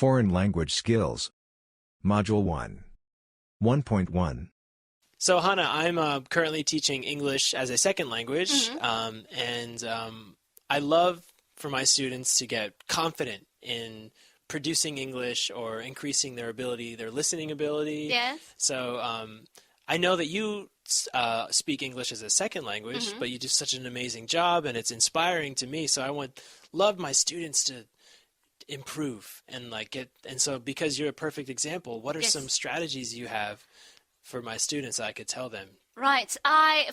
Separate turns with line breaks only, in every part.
Foreign Language Skills. Module 1. 1.1.
So, Hannah, I'm currently teaching English as a second language, and I love for my students to get confident in producing English or increasing their ability, their listening ability.
Yes.
So, I know that you speak English as a second language, but you do such an amazing job, and it's inspiring to me. So, love my students to improve and so because you're a perfect example, what are some strategies you have for my students I could tell them?
Right.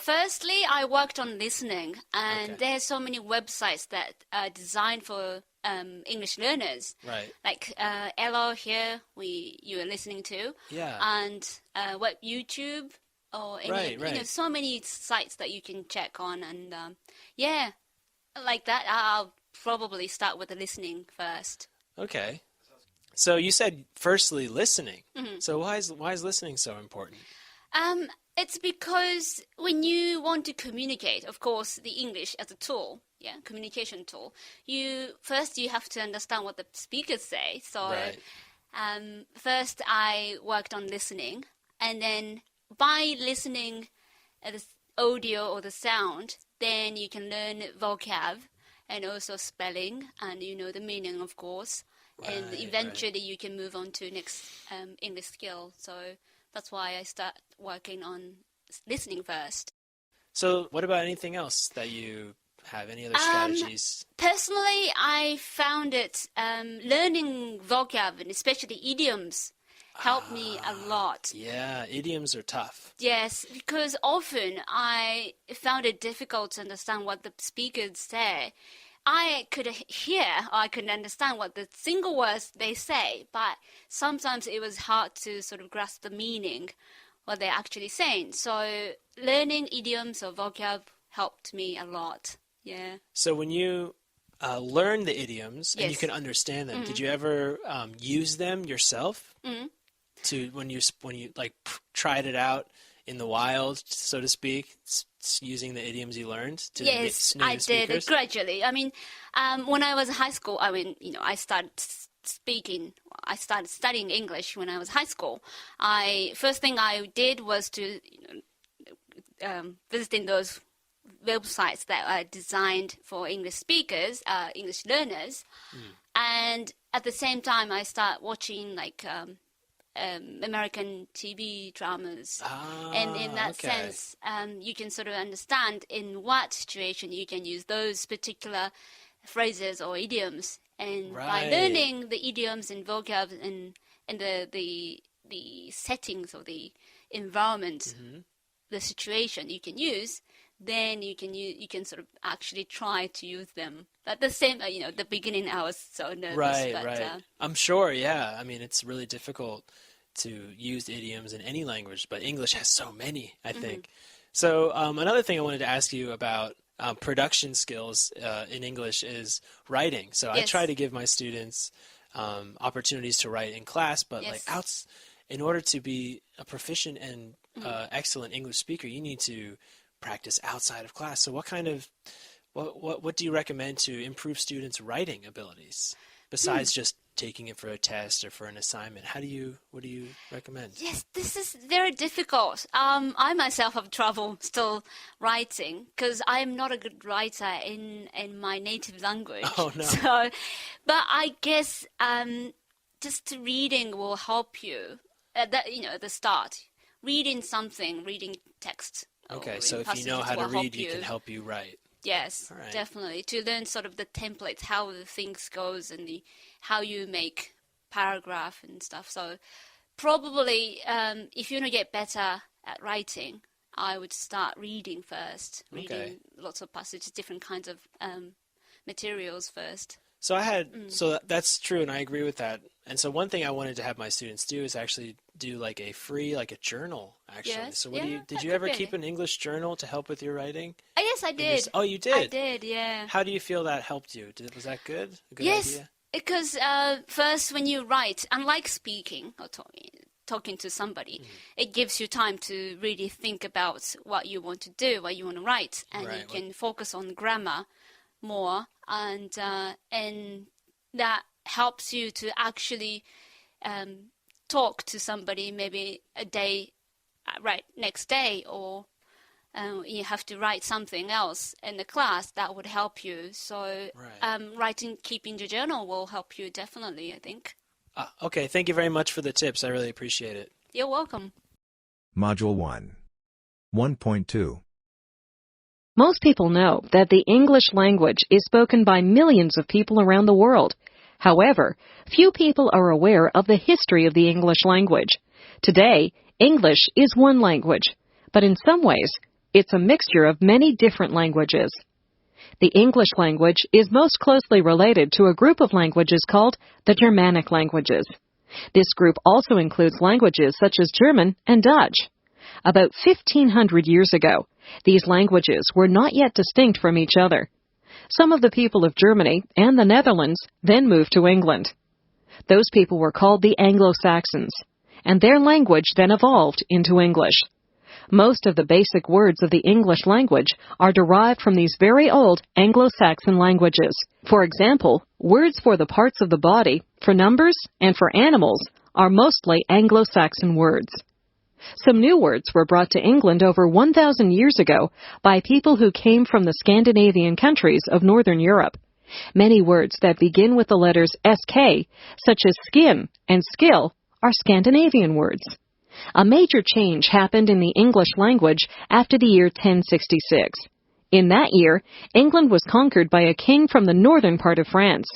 Firstly, I worked on listening, and there's so many websites that are designed for English learners.
Right.
Like Elo here, you are listening to.
Yeah.
And YouTube or any, so many sites that you can check on, and like that. I'll probably start with the listening first.
Okay. So you said firstly listening. So why is listening so important?
It's because when you want to communicate, of course, the English as a tool, communication tool, you have to understand what the speakers say. So first I worked on listening, and then by listening at the audio or the sound, then you can learn vocab and also spelling, and the meaning, of course. And eventually you can move on to next English skill. So that's why I start working on listening first.
So what about anything else that you have? Any other strategies?
Personally, I found it learning vocab, and especially idioms, helped me a lot.
Yeah, idioms are tough.
Yes, because often I found it difficult to understand what the speakers say. I could hear or I could understand what the single words they say, but sometimes it was hard to sort of grasp the meaning, what they're actually saying. So learning idioms or vocab helped me a lot. Yeah.
So when you learn the idioms and you can understand them, did you ever use them yourself? When you tried it out in the wild, so to speak, using the idioms you learned to
yes, I did it gradually. I mean, when I was in high school, I started studying English when I was high school. First thing I did was to visiting those websites that are designed for English speakers, English learners, and at the same time I start watching American TV dramas, and in that sense, you can sort of understand in what situation you can use those particular phrases or idioms. And by learning the idioms and vocab and the settings or the environment, the situation you can use, then you can sort of actually try to use them. At the same, the beginning I was so nervous.
Right. I'm sure, yeah. I mean, it's really difficult to use idioms in any language, but English has so many, I think. So another thing I wanted to ask you about production skills in English is writing. So I try to give my students opportunities to write in class, but in order to be a proficient and excellent English speaker, you need to practice outside of class. So what do you recommend to improve students' writing abilities besides just taking it for a test or for an assignment? What do you recommend?
Yes, this is very difficult. I myself have trouble still writing because I am not a good writer in my native language.
Oh no.
So, but I guess just reading will help you at the start. Reading text.
Okay, so if you know how to read, you can help you write.
Yes, definitely. To learn sort of the templates, how the things goes, and how you make paragraph and stuff. So probably if you want to get better at writing, I would start reading first. Reading lots of passages, different kinds of materials first.
So so that's true, and I agree with that. And so one thing I wanted to have my students do is actually do a journal, actually.
Yes,
so did you ever keep an English journal to help with your writing?
Yes, I did.
Oh, you did?
I did, yeah.
How do you feel that helped you? Was that good? A good
yes,
idea?
Because first when you write, unlike speaking or talking to somebody, it gives you time to really think about what you want to do, what you want to write, and you can focus on grammar more, and that helps you to actually talk to somebody maybe next day, or you have to write something else in the class that would help you. So keeping the journal will help you definitely, I think.
Okay, thank you very much for the tips. I really appreciate it.
You're welcome.
Module 1. 1.2.
Most people know that the English language is spoken by millions of people around the world. However, few people are aware of the history of the English language. Today, English is one language, but in some ways, it's a mixture of many different languages. The English language is most closely related to a group of languages called the Germanic languages. This group also includes languages such as German and Dutch. About 1,500 years ago, these languages were not yet distinct from each other. Some of the people of Germany and the Netherlands then moved to England. Those people were called the Anglo-Saxons, and their language then evolved into English. Most of the basic words of the English language are derived from these very old Anglo-Saxon languages. For example, words for the parts of the body, for numbers, and for animals are mostly Anglo-Saxon words. Some new words were brought to England over 1,000 years ago by people who came from the Scandinavian countries of Northern Europe. Many words that begin with the letters SK, such as skin and skill, are Scandinavian words. A major change happened in the English language after the year 1066. In that year, England was conquered by a king from the northern part of France.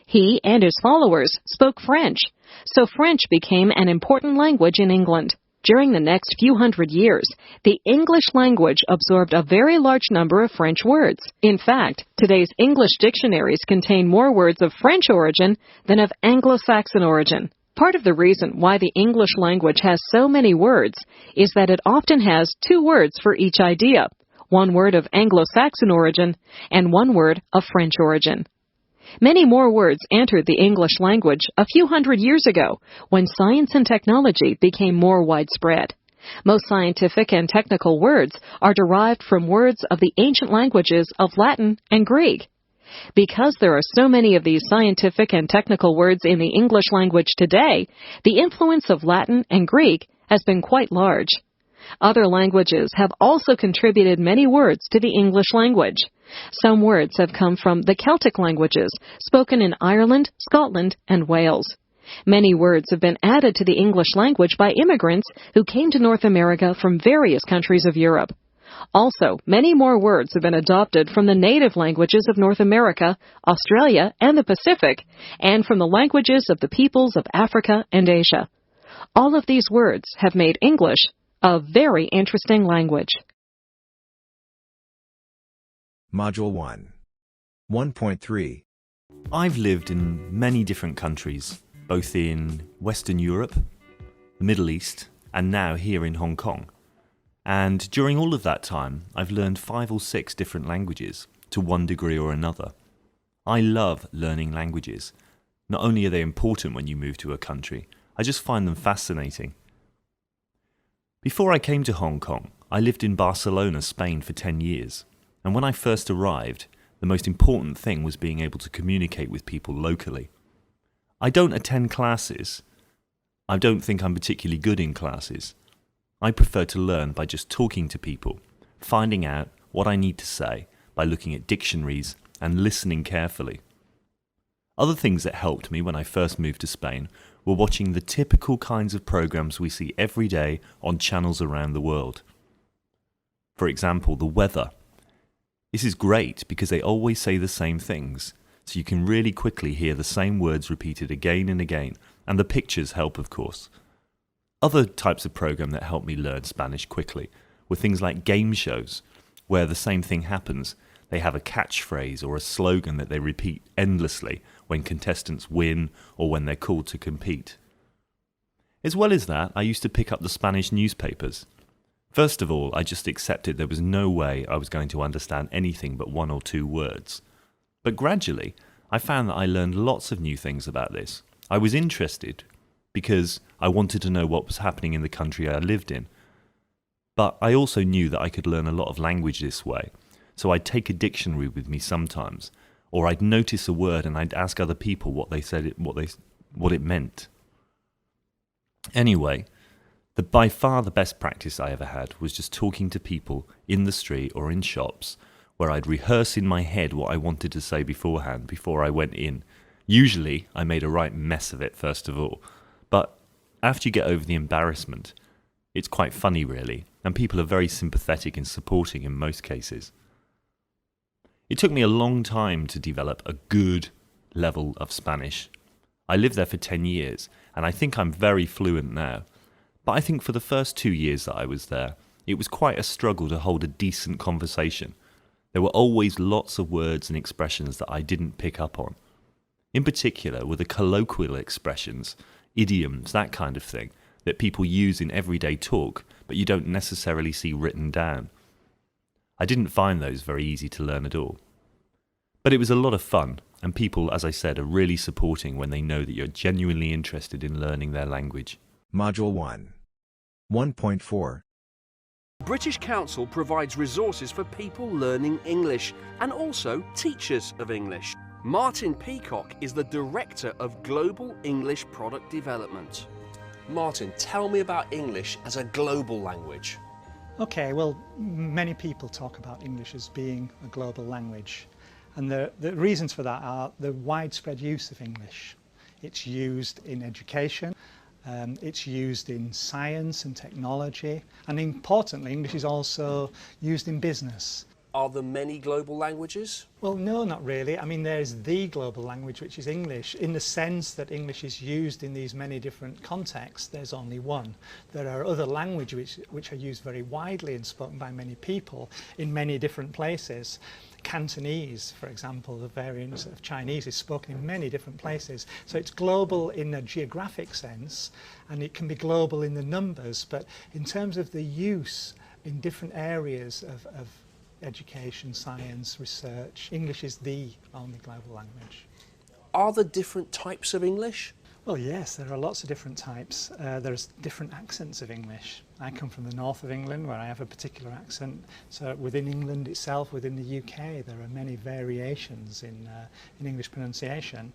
He and his followers spoke French, so French became an important language in England. During the next few hundred years, the English language absorbed a very large number of French words. In fact, today's English dictionaries contain more words of French origin than of Anglo-Saxon origin. Part of the reason why the English language has so many words is that it often has two words for each idea, one word of Anglo-Saxon origin and one word of French origin. Many more words entered the English language a few hundred years ago when science and technology became more widespread. Most scientific and technical words are derived from words of the ancient languages of Latin and Greek. Because there are so many of these scientific and technical words in the English language today, the influence of Latin and Greek has been quite large. Other languages have also contributed many words to the English language. Some words have come from the Celtic languages, spoken in Ireland, Scotland, and Wales. Many words have been added to the English language by immigrants who came to North America from various countries of Europe. Also, many more words have been adopted from the native languages of North America, Australia, and the Pacific, and from the languages of the peoples of Africa and Asia. All of these words have made English a very interesting language.
Module 1. 1.3.
I've lived in many different countries, both in Western Europe, the Middle East, and now here in Hong Kong. And during all of that time, I've learned 5 or 6 different languages, to one degree or another. I love learning languages. Not only are they important when you move to a country, I just find them fascinating. Before I came to Hong Kong, I lived in Barcelona, Spain for 10 years. And when I first arrived, the most important thing was being able to communicate with people locally. I don't attend classes. I don't think I'm particularly good in classes. I prefer to learn by just talking to people, finding out what I need to say by looking at dictionaries and listening carefully. Other things that helped me when I first moved to Spain were watching the typical kinds of programs we see every day on channels around the world. For example, the weather. This is great because they always say the same things, so you can really quickly hear the same words repeated again and again, and the pictures help, of course. Other types of program that helped me learn Spanish quickly were things like game shows, where the same thing happens. They have a catchphrase or a slogan that they repeat endlessly when contestants win or when they're called to compete. As well as that, I used to pick up the Spanish newspapers. First of all, I just accepted there was no way I was going to understand anything but 1 or 2 words. But gradually, I found that I learned lots of new things about this. I was interested because I wanted to know what was happening in the country I lived in. But I also knew that I could learn a lot of language this way, so I'd take a dictionary with me sometimes, or I'd notice a word and I'd ask other people what it meant. Anyway, by far the best practice I ever had was just talking to people in the street or in shops, where I'd rehearse in my head what I wanted to say beforehand, before I went in. Usually, I made a right mess of it first of all, but after you get over the embarrassment, it's quite funny really, and people are very sympathetic and supporting in most cases. It took me a long time to develop a good level of Spanish. I lived there for 10 years, and I think I'm very fluent now. But I think for the first 2 years that I was there, it was quite a struggle to hold a decent conversation. There were always lots of words and expressions that I didn't pick up on. In particular were the colloquial expressions, idioms, that kind of thing, that people use in everyday talk, but you don't necessarily see written down. I didn't find those very easy to learn at all. But it was a lot of fun, and people, as I said, are really supporting when they know that you're genuinely interested in learning their language.
Module 1. 1.4.
British Council provides resources for people learning English and also teachers of English. Martin Peacock is the Director of Global English Product Development. Martin, tell me about English as a global language.
Okay, well, many people talk about English as being a global language. And the reasons for that are the widespread use of English. It's used in education, it's used in science and technology, and importantly, English is also used in business.
Are there many global languages?
Well, no, not really. I mean, there's the global language, which is English. In the sense that English is used in these many different contexts, there's only one. There are other languages which are used very widely and spoken by many people in many different places. Cantonese, for example, the variant of Chinese, is spoken in many different places. So it's global in a geographic sense, and it can be global in the numbers, but in terms of the use in different areas of education, science, research, English is the only global language.
Are there different types of English?
Well, yes, there are lots of different types. There's different accents of English. I come from the north of England, where I have a particular accent. So within England itself, within the UK, there are many variations in English pronunciation.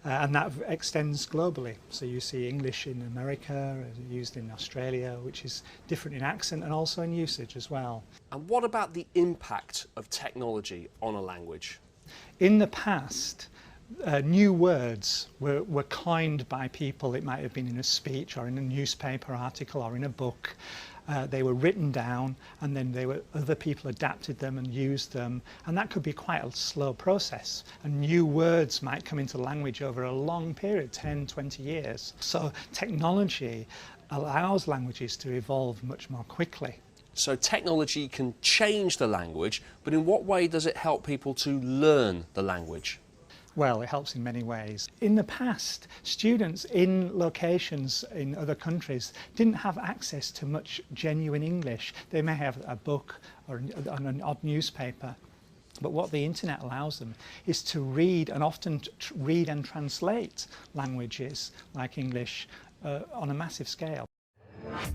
And that extends globally. So you see English in America, used in Australia, which is different in accent and also in usage as well.
And what about the impact of technology on a language?
In the past, new words were coined by people. It might have been in a speech or in a newspaper article or in a book. They were written down, and then other people adapted them and used them, and that could be quite a slow process. And new words might come into language over a long period, 10, 20 years. So technology allows languages to evolve much more quickly.
So technology can change the language, but in what way does it help people to learn the language?
Well, it helps in many ways. In the past, students in locations in other countries didn't have access to much genuine English. They may have a book or an odd newspaper. But what the internet allows them is to read, and often read and translate languages like English on a massive scale.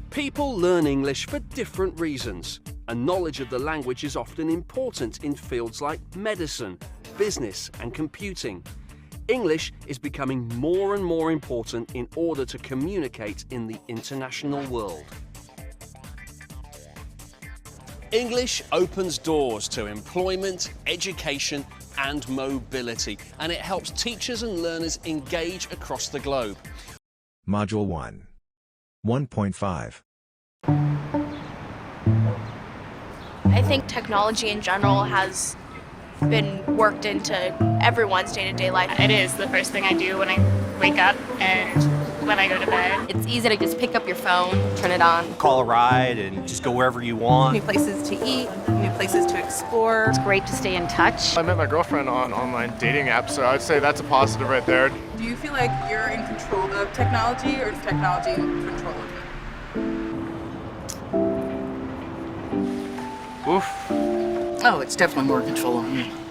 People learn English for different reasons, and knowledge of the language is often important in fields like medicine, business and computing. English is becoming more and more important in order to communicate in the international world. English opens doors to employment, education and mobility, and it helps teachers and learners engage across the globe.
Module 1. 1.5.
I think technology in general has been worked into everyone's day-to-day life.
It is the first thing I do when I wake up and when I go to bed.
It's easy to just pick up your phone, turn it on.
Call a ride and just go wherever you want.
New places to eat, new places to explore.
It's great to stay in touch.
I met my girlfriend on online dating apps, so I'd say that's a positive right there.
Do you feel like you're in control of technology, or is technology in control of you?
Oof.
Oh, it's definitely more control.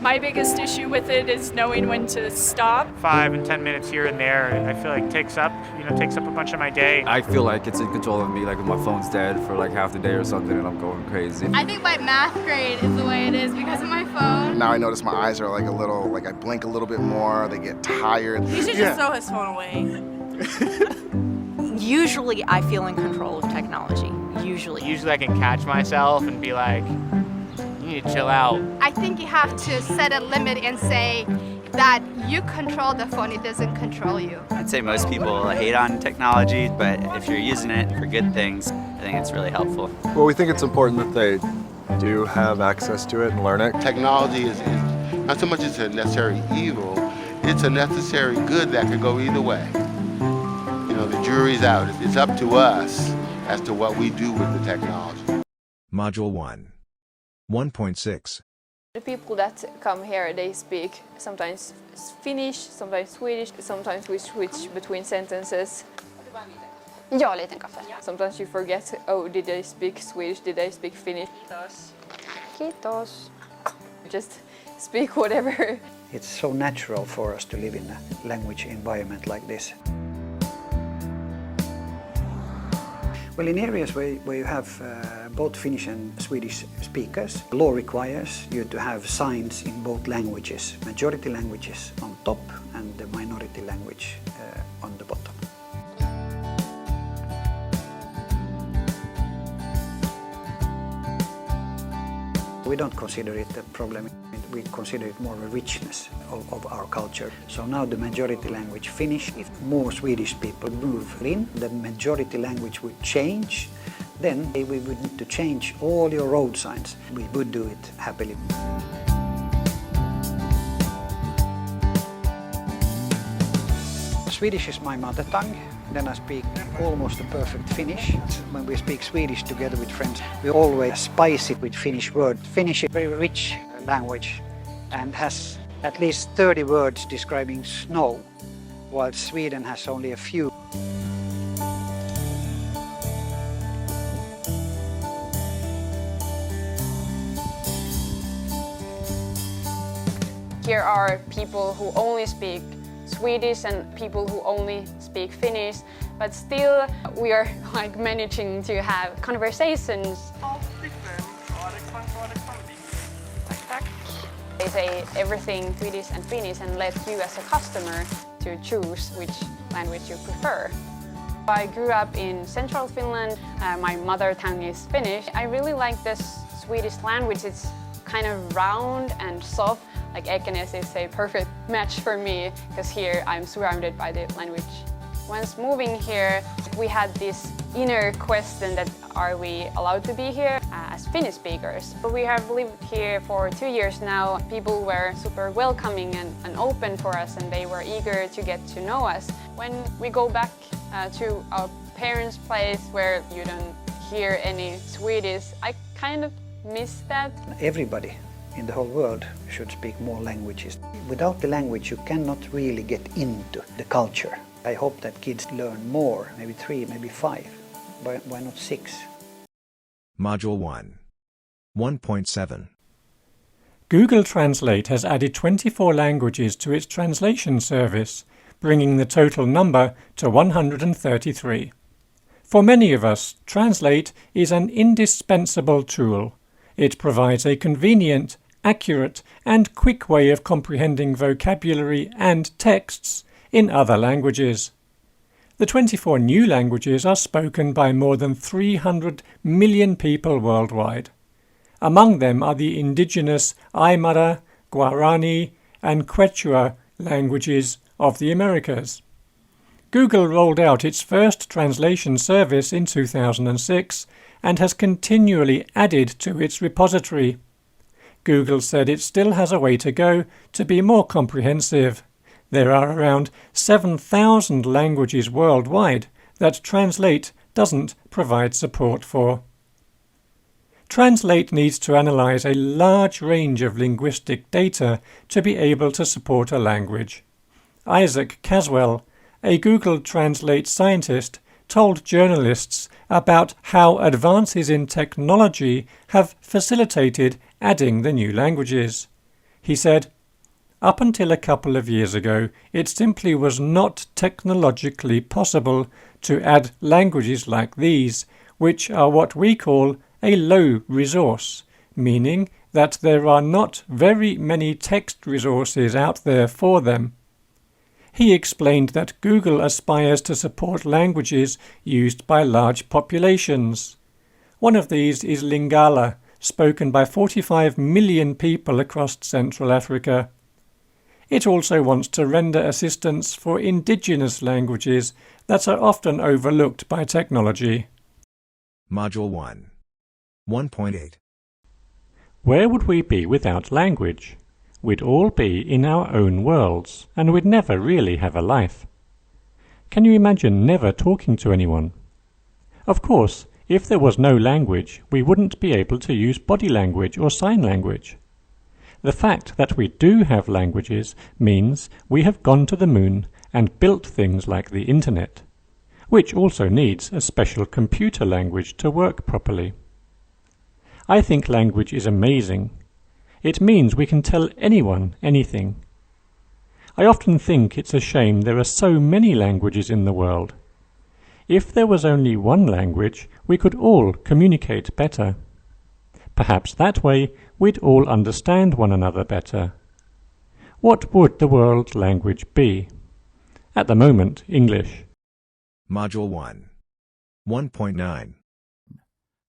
My biggest issue with it is knowing when to stop.
5 and 10 minutes here and there, I feel like takes up a bunch of my day.
I feel like it's in control of me, like if my phone's dead for like half the day or something and I'm going crazy.
I think my math grade is the way it is because of my phone.
Now I notice my eyes are like a little, like I blink a little bit more, they get tired.
He should just throw his phone away.
Usually I feel in control of technology. Usually
I can catch myself and be like, you need to chill out.
I think you have to set a limit and say that you control the phone, it doesn't control you.
I'd say most people hate on technology, but if you're using it for good things, I think it's really helpful.
Well, we think it's important that they do have access to it and learn it.
Technology is not so much as a necessary evil, it's a necessary good that could go either way. You know, the jury's out. It's up to us as to what we do with the technology.
Module 1. 1.6.
The people that come here, they speak sometimes Finnish, sometimes Swedish, sometimes we switch between sentences. Ja, liten kaffe. Sometimes you forget, oh, did they speak Swedish, did they speak Finnish? Kiitos. Kiitos. Just speak whatever.
It's so natural for us to live in a language environment like this. Well, in areas where you have both Finnish and Swedish speakers, law requires you to have signs in both languages, majority languages on top and the minority language on the bottom. We don't consider it a problem, we consider it more a richness of our culture. So now the majority language Finnish, if more Swedish people move in, the majority language would change, then we would need to change all your road signs. We would do it happily. Swedish is my mother tongue. Then I speak almost a perfect Finnish. When we speak Swedish together with friends, we always spice it with Finnish words. Finnish is a very rich language and has at least 30 words describing snow, while Sweden has only a few.
Here are people who only speak Swedish and people who only speak Finnish, but still we are like managing to have conversations. They say everything Swedish and Finnish and let you as a customer to choose which language you prefer. I grew up in central Finland. My mother tongue is Finnish. I really like this Swedish language. It's kind of round and soft. Like Ekenes is a perfect match for me because here I'm surrounded by the language. Once moving here, we had this inner question that are we allowed to be here as Finnish speakers? But we have lived here for 2 years now. People were super welcoming and open for us and they were eager to get to know us. When we go back to our parents' place where you don't hear any Swedish, I kind of miss that.
Everybody in the whole world should speak more languages. Without the language, you cannot really get into the culture. I hope that kids learn more, maybe 3, maybe 5. Why not 6?
Module 1. 1.7.
Google Translate has added 24 languages to its translation service, bringing the total number to 133. For many of us, Translate is an indispensable tool. It provides a convenient, accurate, and quick way of comprehending vocabulary and texts in other languages. The 24 new languages are spoken by more than 300 million people worldwide. Among them are the indigenous Aymara, Guarani, and Quechua languages of the Americas. Google rolled out its first translation service in 2006 and has continually added to its repository. Google said it still has a way to go to be more comprehensive. There are around 7,000 languages worldwide that Translate doesn't provide support for. Translate needs to analyze a large range of linguistic data to be able to support a language. Isaac Caswell, a Google Translate scientist, told journalists about how advances in technology have facilitated adding the new languages. He said, "Up until a couple of years ago, it simply was not technologically possible to add languages like these, which are what we call a low resource, meaning that there are not very many text resources out there for them." He explained that Google aspires to support languages used by large populations. One of these is Lingala, spoken by 45 million people across Central Africa. It also wants to render assistance for indigenous languages that are often overlooked by technology.
Module 1. 1.8.
Where would we be without language? We'd all be in our own worlds, and we'd never really have a life. Can you imagine never talking to anyone? Of course, if there was no language, we wouldn't be able to use body language or sign language. The fact that we do have languages means we have gone to the moon and built things like the internet, which also needs a special computer language to work properly. I think language is amazing. It means we can tell anyone anything. I often think it's a shame there are so many languages in the world. If there was only one language, we could all communicate better. Perhaps that way we'd all understand one another better. What would the world's language be? At the moment, English.
Module 1. 1.9.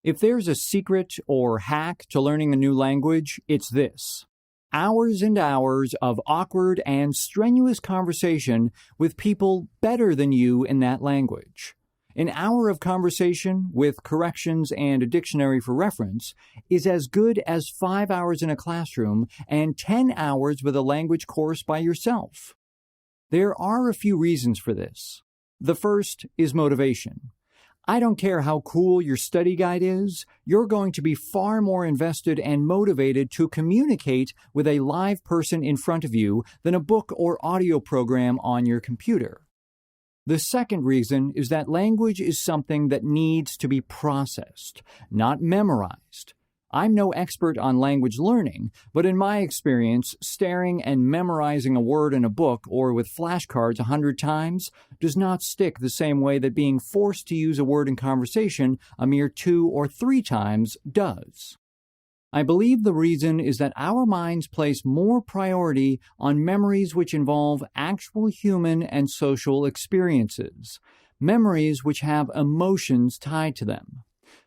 If there's a secret or hack to learning a new language, it's this. Hours and hours of awkward and strenuous conversation with people better than you in that language. An hour of conversation with corrections and a dictionary for reference is as good as 5 hours in a classroom and 10 hours with a language course by yourself. There are a few reasons for this. The first is motivation. I don't care how cool your study guide is, you're going to be far more invested and motivated to communicate with a live person in front of you than a book or audio program on your computer. The second reason is that language is something that needs to be processed, not memorized. I'm no expert on language learning, but in my experience, staring and memorizing a word in a book or with flashcards 100 times does not stick the same way that being forced to use a word in conversation a mere 2 or 3 times does. I believe the reason is that our minds place more priority on memories which involve actual human and social experiences, memories which have emotions tied to them.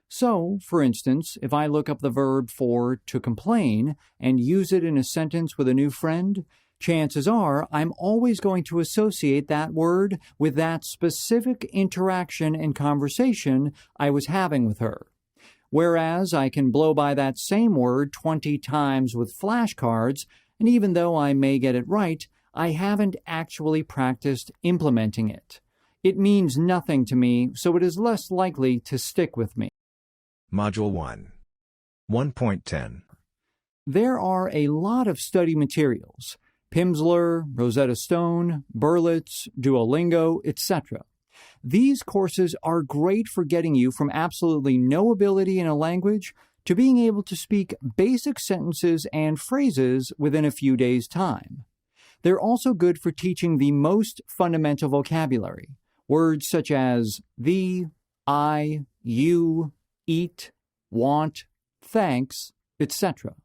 So, for instance, if I look up the verb for to complain and use it in a sentence with a new friend, chances are I'm always going to associate that word with that specific interaction and conversation I was having with her. Whereas I can blow by that same word 20 times with flashcards, and even though I may get it right, I haven't actually practiced implementing it. It means nothing to me, so it is less likely to stick with me.
Module 1. 1.10.
There are a lot of study materials, Pimsleur, Rosetta Stone, Berlitz, Duolingo, etc. These courses are great for getting you from absolutely no ability in a language to being able to speak basic sentences and phrases within a few days' time. They're also good for teaching the most fundamental vocabulary, words such as thee, I, you, eat, want, thanks, etc.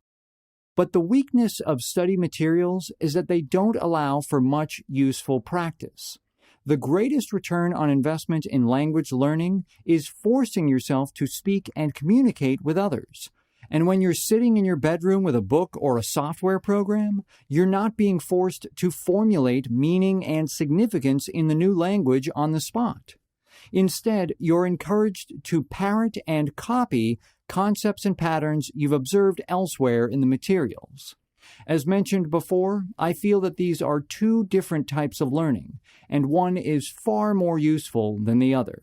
But the weakness of study materials is that they don't allow for much useful practice. The greatest return on investment in language learning is forcing yourself to speak and communicate with others. And when you're sitting in your bedroom with a book or a software program, you're not being forced to formulate meaning and significance in the new language on the spot. Instead, you're encouraged to parrot and copy concepts and patterns you've observed elsewhere in the materials. As mentioned before, I feel that these are two different types of learning, and one is far more useful than the other.